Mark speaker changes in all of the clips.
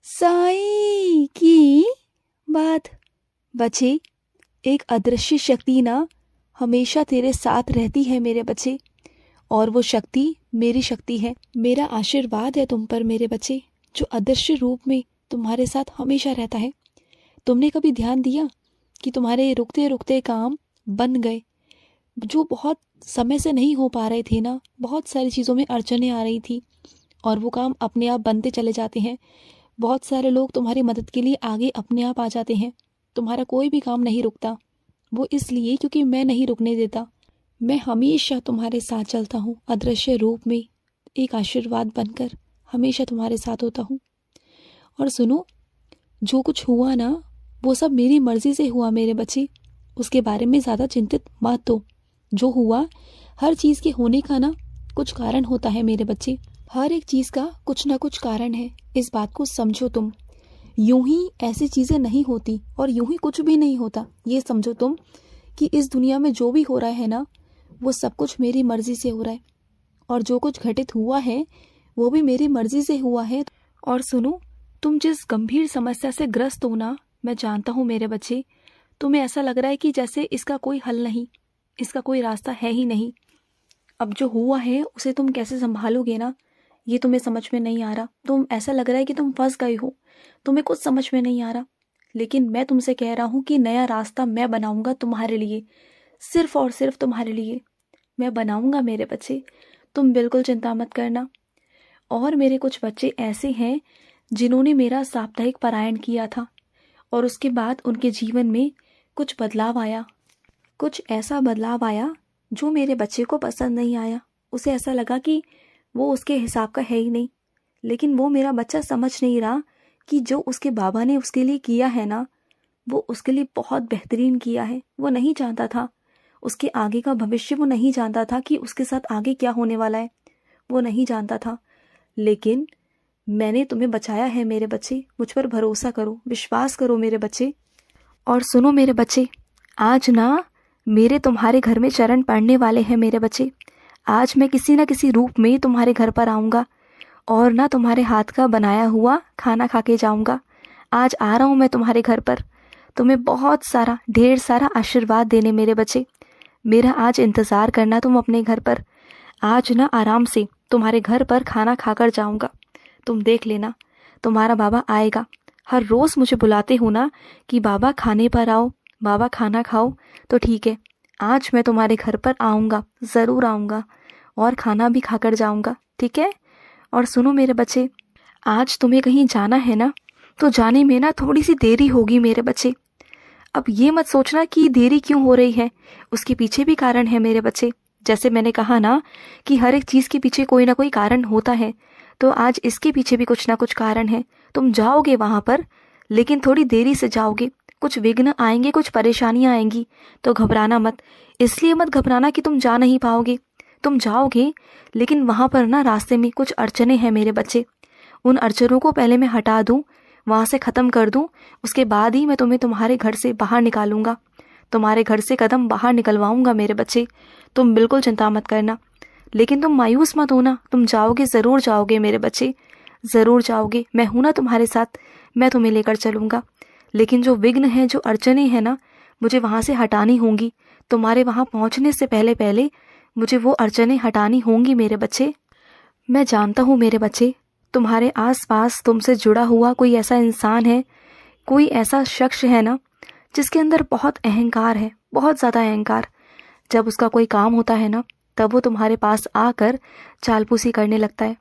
Speaker 1: साईं की बात। बच्चे, एक अदृश्य शक्ति ना हमेशा तेरे साथ रहती है मेरे बच्चे, और वो शक्ति मेरी शक्ति है। मेरा आशीर्वाद है तुम पर मेरे बच्चे, जो अदृश्य रूप में तुम्हारे साथ हमेशा रहता है। तुमने कभी ध्यान दिया कि तुम्हारे रुकते रुकते काम बन गए, जो बहुत समय से नहीं हो पा रहे थे ना, बहुत सारी चीज़ों में अड़चनें आ रही थी और वो काम अपने आप बनते चले जाते हैं। बहुत सारे लोग तुम्हारी मदद के लिए आगे अपने आप आ जाते हैं। तुम्हारा कोई भी काम नहीं रुकता, वो इसलिए क्योंकि मैं नहीं रुकने देता। मैं हमेशा तुम्हारे साथ चलता हूँ, अदृश्य रूप में एक आशीर्वाद बनकर हमेशा तुम्हारे साथ होता हूँ। और सुनो, जो कुछ हुआ ना वो सब मेरी मर्जी से हुआ मेरे बच्चे, उसके बारे में ज़्यादा चिंतित मत हो। जो हुआ, हर चीज़ के होने का ना कुछ कारण होता है मेरे बच्चे, हर एक चीज़ का कुछ ना कुछ कारण है। इस बात को समझो तुम। यूं ही ऐसी चीज़ें नहीं होती और यूं ही कुछ भी नहीं होता। ये समझो तुम कि इस दुनिया में जो भी हो रहा है ना, वो सब कुछ मेरी मर्जी से हो रहा है, और जो कुछ घटित हुआ है वो भी मेरी मर्जी से हुआ है। और सुनो, तुम जिस गंभीर समस्या से ग्रस्त हो ना, मैं जानता हूँ मेरे बच्चे, तुम्हें ऐसा लग रहा है कि जैसे इसका कोई हल नहीं, इसका कोई रास्ता है ही नहीं। अब जो हुआ है उसे तुम कैसे संभालोगे ना, ये तुम्हें समझ में नहीं आ रहा। तुम ऐसा लग रहा है कि तुम फंस गए हो, तुम्हें कुछ समझ में नहीं आ रहा। लेकिन मैं तुमसे कह रहा हूँ कि नया रास्ता मैं बनाऊंगा तुम्हारे लिए, सिर्फ और सिर्फ तुम्हारे लिए मैं बनाऊंगा मेरे बच्चे। तुम बिल्कुल चिंता मत करना। और मेरे कुछ बच्चे ऐसे हैं जिन्होंने मेरा साप्ताहिक पारायण किया था और उसके बाद उनके जीवन में कुछ बदलाव आया। कुछ ऐसा बदलाव आया जो मेरे बच्चे को पसंद नहीं आया। उसे ऐसा लगा कि वो उसके हिसाब का है ही नहीं। लेकिन वो मेरा बच्चा समझ नहीं रहा कि जो उसके बाबा ने उसके लिए किया है ना, वो उसके लिए बहुत बेहतरीन किया है। वो नहीं जानता था उसके आगे का भविष्य, वो नहीं जानता था कि उसके साथ आगे क्या होने वाला है, वो नहीं जानता था। लेकिन मैंने तुम्हें बचाया है मेरे बच्चे, मुझ पर भरोसा करो, विश्वास करो मेरे बच्चे। और सुनो मेरे बच्चे, आज ना मेरे तुम्हारे घर में चरण पड़ने वाले हैं मेरे बच्चे। आज मैं किसी न किसी रूप में तुम्हारे घर पर आऊँगा और ना तुम्हारे हाथ का बनाया हुआ खाना खा के जाऊँगा। आज आ रहा हूँ मैं तुम्हारे घर पर, तुम्हें बहुत सारा, ढेर सारा आशीर्वाद देने मेरे बच्चे। मेरा आज इंतज़ार करना तुम अपने घर पर। आज ना आराम से तुम्हारे घर पर खाना खाकर जाऊँगा। तुम देख लेना, तुम्हारा बाबा आएगा। हर रोज़ मुझे बुलाते हो ना कि बाबा खाने पर आओ, बाबा खाना खाओ, तो ठीक है, आज मैं तुम्हारे घर पर आऊँगा, ज़रूर आऊँगा और खाना भी खाकर जाऊँगा, ठीक है। और सुनो मेरे बच्चे, आज तुम्हें कहीं जाना है ना, तो जाने में ना थोड़ी सी देरी होगी मेरे बच्चे। अब ये मत सोचना कि देरी क्यों हो रही है, उसके पीछे भी कारण है मेरे बच्चे। जैसे मैंने कहा ना कि हर एक चीज़ के पीछे कोई ना कोई कारण होता है, तो आज इसके पीछे भी कुछ ना कुछ कारण है। तुम जाओगे वहाँ पर, लेकिन थोड़ी देरी से जाओगे, कुछ विघ्न आएंगे, कुछ परेशानियाँ आएंगी, तो घबराना मत। इसलिए मत घबराना कि तुम जा नहीं पाओगे, तुम जाओगे, लेकिन वहाँ पर ना रास्ते में कुछ अड़चने हैं मेरे बच्चे। उन अड़चनों को पहले मैं हटा दूँ, वहाँ से ख़त्म कर दूँ, उसके बाद ही मैं तुम्हें तुम्हारे घर से बाहर निकालूंगा, तुम्हारे घर से कदम बाहर निकलवाऊंगा मेरे बच्चे। तुम बिल्कुल चिंता मत करना। लेकिन तुम मायूस मत होना, तुम जाओगे, ज़रूर जाओगे मेरे बच्चे, ज़रूर जाओगे। मैं हूँ ना तुम्हारे साथ, मैं तुम्हें लेकर चलूँगा। लेकिन जो विघ्न है, जो अड़चने हैं ना, मुझे वहाँ से हटानी होंगी। तुम्हारे वहाँ पहुँचने से पहले पहले मुझे वो अड़चने हटानी होंगी मेरे बच्चे। मैं जानता हूँ मेरे बच्चे, तुम्हारे आसपास तुमसे जुड़ा हुआ कोई ऐसा इंसान है, कोई ऐसा शख्स है ना जिसके अंदर बहुत अहंकार है, बहुत ज़्यादा अहंकार। जब उसका कोई काम होता है ना, तब वो तुम्हारे पास आकर चालपूसी करने लगता है,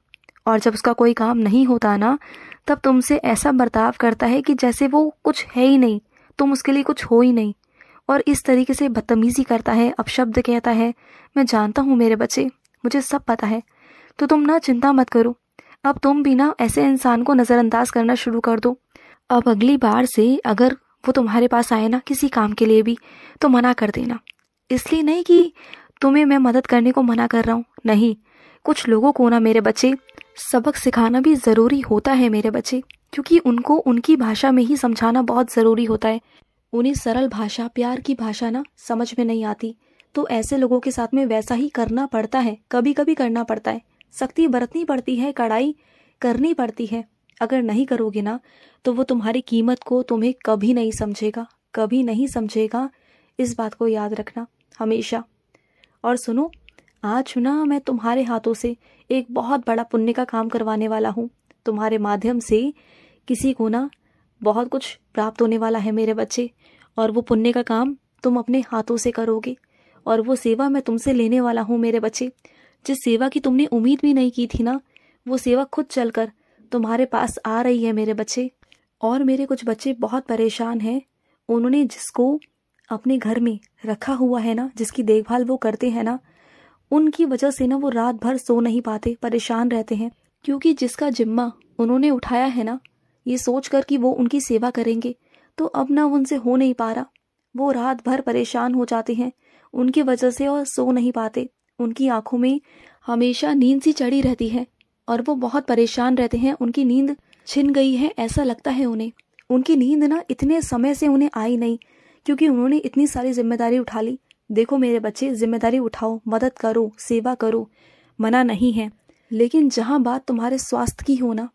Speaker 1: और जब उसका कोई काम नहीं होता ना, तब तुमसे ऐसा बर्ताव करता है कि जैसे वो कुछ है ही नहीं, तुम उसके लिए कुछ हो ही नहीं, और इस तरीके से बदतमीज़ी करता है, अपशब्द कहता है। मैं जानता हूँ मेरे बच्चे, मुझे सब पता है। तो तुम ना चिंता मत करो, अब तुम भी ना ऐसे इंसान को नज़रअंदाज करना शुरू कर दो। अब अगली बार से अगर वो तुम्हारे पास आए ना किसी काम के लिए भी, तो मना कर देना। इसलिए नहीं कि तुम्हें मैं मदद करने को मना कर रहा हूँ, नहीं। कुछ लोगों को ना मेरे बच्चे सबक सिखाना भी ज़रूरी होता है मेरे बच्चे, क्योंकि उनको उनकी भाषा में ही समझाना बहुत ज़रूरी होता है। उन्हें सरल भाषा, प्यार की भाषा ना समझ में नहीं आती, तो ऐसे लोगों के साथ में वैसा ही करना पड़ता है, कभी कभी करना पड़ता है, सख्ती बरतनी पड़ती है, कड़ाई करनी पड़ती है। अगर नहीं करोगे ना तो वो तुम्हारी कीमत को तुम्हें कभी नहीं समझेगा, कभी नहीं समझेगा। इस बात को याद रखना हमेशा। और सुनो, आज ना मैं तुम्हारे हाथों से एक बहुत बड़ा पुण्य का काम करवाने वाला हूँ। तुम्हारे माध्यम से किसी को ना बहुत कुछ प्राप्त होने वाला है मेरे बच्चे, और वो पुण्य का काम तुम अपने हाथों से करोगे। और वो सेवा मैं तुमसे लेने वाला हूँ मेरे बच्चे, जिस सेवा की तुमने उम्मीद भी नहीं की थी ना, वो सेवा खुद चलकर तुम्हारे पास आ रही है मेरे बच्चे। और मेरे कुछ बच्चे बहुत परेशान हैं। उन्होंने जिसको अपने घर में रखा हुआ है ना, जिसकी देखभाल वो करते हैं ना, उनकी वजह से ना वो रात भर सो नहीं पाते, परेशान रहते हैं। क्योंकि जिसका जिम्मा उन्होंने उठाया है ना, ये सोच कर कि वो उनकी सेवा करेंगे, तो अब ना उनसे हो नहीं पा रहा। वो रात भर परेशान हो जाते हैं उनकी वजह से और सो नहीं पाते। उनकी आंखों में हमेशा नींद सी चढ़ी रहती है और वो बहुत परेशान रहते हैं। उनकी नींद छिन गई है ऐसा लगता है उन्हें। उनकी नींद ना इतने समय से उन्हें आई नहीं, क्योंकि उन्होंने इतनी सारी जिम्मेदारी उठा ली। देखो मेरे बच्चे, जिम्मेदारी उठाओ, मदद करो, सेवा करो, मना नहीं है, लेकिन जहाँ बात तुम्हारे स्वास्थ्य की हो ना,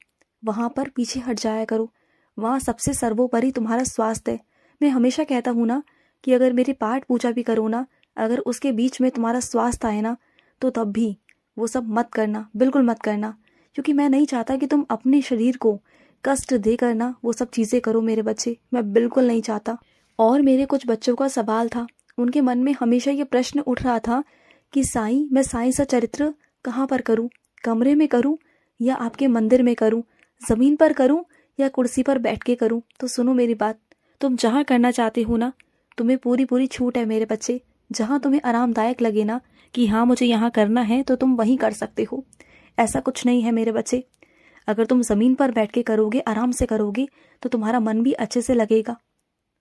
Speaker 1: वहाँ पर पीछे हट जाया करो। वहाँ सबसे सर्वोपरि तुम्हारा स्वास्थ्य है। मैं हमेशा कहता हूँ ना कि अगर मेरी पाठ पूजा भी करो ना, अगर उसके बीच में तुम्हारा स्वास्थ्य आए ना, तो तब भी वो सब मत करना, बिल्कुल मत करना। क्योंकि मैं नहीं चाहता कि तुम अपने शरीर को कष्ट दे करना वो सब चीज़ें करो मेरे बच्चे, मैं बिल्कुल नहीं चाहता। और मेरे कुछ बच्चों का सवाल था, उनके मन में हमेशा ये प्रश्न उठ रहा था कि साईं, मैं साईं सा चरित्र कहाँ पर करूँ? कमरे में करूँ या आपके मंदिर में करूँ? ज़मीन पर करूँ या कुर्सी पर बैठ के करूँ? तो सुनो मेरी बात, तुम जहाँ करना चाहते हो ना, तुम्हें पूरी पूरी छूट है मेरे बच्चे। जहाँ तुम्हें आरामदायक लगे ना कि हाँ मुझे यहाँ करना है, तो तुम वहीं कर सकते हो। ऐसा कुछ नहीं है मेरे बच्चे। अगर तुम ज़मीन पर बैठ के करोगे, आराम से करोगे, तो तुम्हारा मन भी अच्छे से लगेगा।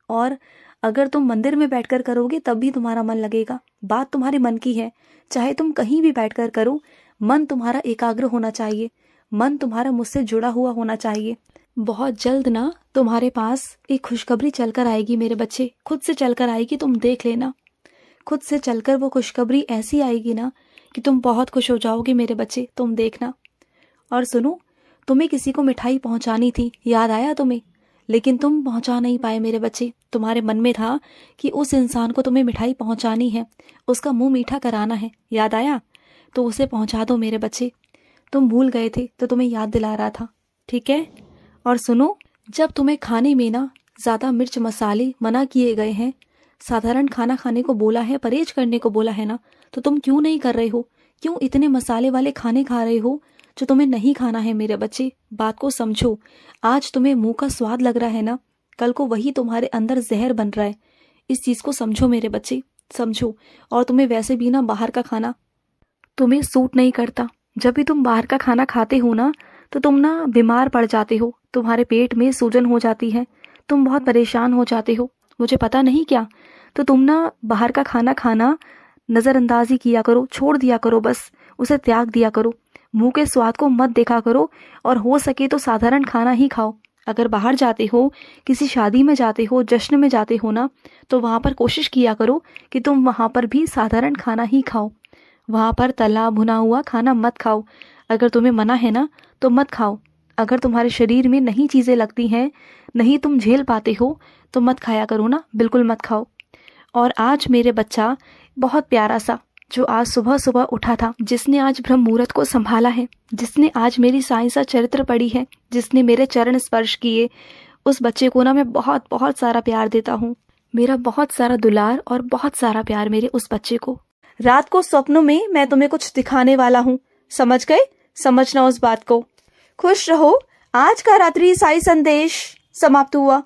Speaker 1: और अगर तुम मंदिर में बैठकर करोगे तब भी तुम्हारा मन लगेगा। बात तुम्हारे मन की है। चाहे तुम कहीं भी बैठकर करो, मन तुम्हारा एकाग्र होना चाहिए, मन तुम्हारा मुझसे जुड़ा हुआ होना चाहिए। बहुत जल्द ना तुम्हारे पास एक खुशखबरी चलकर आएगी मेरे बच्चे, खुद से चलकर आएगी, तुम देख लेना। खुद से चलकर वो खुशखबरी ऐसी आएगी ना कि तुम बहुत खुश हो जाओगे मेरे बच्चे, तुम देखना। और सुनो, तुम्हें किसी को मिठाई पहुंचानी थी, याद आया तुम्हें? लेकिन तुम पहुंचा नहीं पाए मेरे बच्चे। तुम्हारे मन में था कि उस इंसान को तुम्हें मिठाई पहुंचानी है, उसका मुंह मीठा कराना है, याद आया? तो उसे पहुंचा दो मेरे बच्चे। तुम भूल गए थे तो तुम्हें याद दिला रहा था, ठीक है? और सुनो, जब तुम्हें खाने में ना ज़्यादा मिर्च मसाले मना किए गए हैं, साधारण खाना खाने को बोला है, परहेज करने को बोला है ना, तो तुम क्यों नहीं कर रहे हो? क्यों इतने मसाले वाले खाने खा रहे हो जो तुम्हें नहीं खाना है मेरे बच्चे? बात को समझो। आज तुम्हें मुंह का स्वाद लग रहा है ना, कल को वही तुम्हारे अंदर जहर बन रहा है। इस चीज़ को समझो मेरे बच्चे, समझो। और तुम्हें वैसे भी ना बाहर का खाना तुम्हें सूट नहीं करता। जब भी तुम बाहर का खाना खाते हो ना, तो तुम ना बीमार पड़ जाते हो, तुम्हारे पेट में सूजन हो जाती है, तुम बहुत परेशान हो जाते हो। मुझे पता नहीं क्या, तो तुम ना बाहर का खाना खाना नज़रअंदाजी किया करो, छोड़ दिया करो, बस उसे त्याग दिया करो। मुंह के स्वाद को मत देखा करो, और हो सके तो साधारण खाना ही खाओ। अगर बाहर जाते हो, किसी शादी में जाते हो, जश्न में जाते हो ना, तो वहाँ पर कोशिश किया करो कि तुम वहाँ पर भी साधारण खाना ही खाओ। वहाँ पर तला भुना हुआ खाना मत खाओ। अगर तुम्हें मना है ना तो मत खाओ। अगर तुम्हारे शरीर में नहीं चीज़ें लगती हैं, नहीं तुम झेल पाते हो, तो मत खाया करो ना, बिल्कुल मत खाओ। और आज मेरे बच्चा बहुत प्यारा सा, जो आज सुबह सुबह उठा था, जिसने आज ब्रह्म मुहूर्त को संभाला है, जिसने आज मेरी साईं सा चरित्र पढ़ी है, जिसने मेरे चरण स्पर्श किए, उस बच्चे को ना मैं बहुत बहुत सारा प्यार देता हूँ। मेरा बहुत सारा दुलार और बहुत सारा प्यार मेरे उस बच्चे को। रात को स्वप्नों में मैं तुम्हें कुछ दिखाने वाला हूँ, समझ गए? समझना उस बात को। खुश रहो। आज का रात्रि साई संदेश समाप्त हुआ।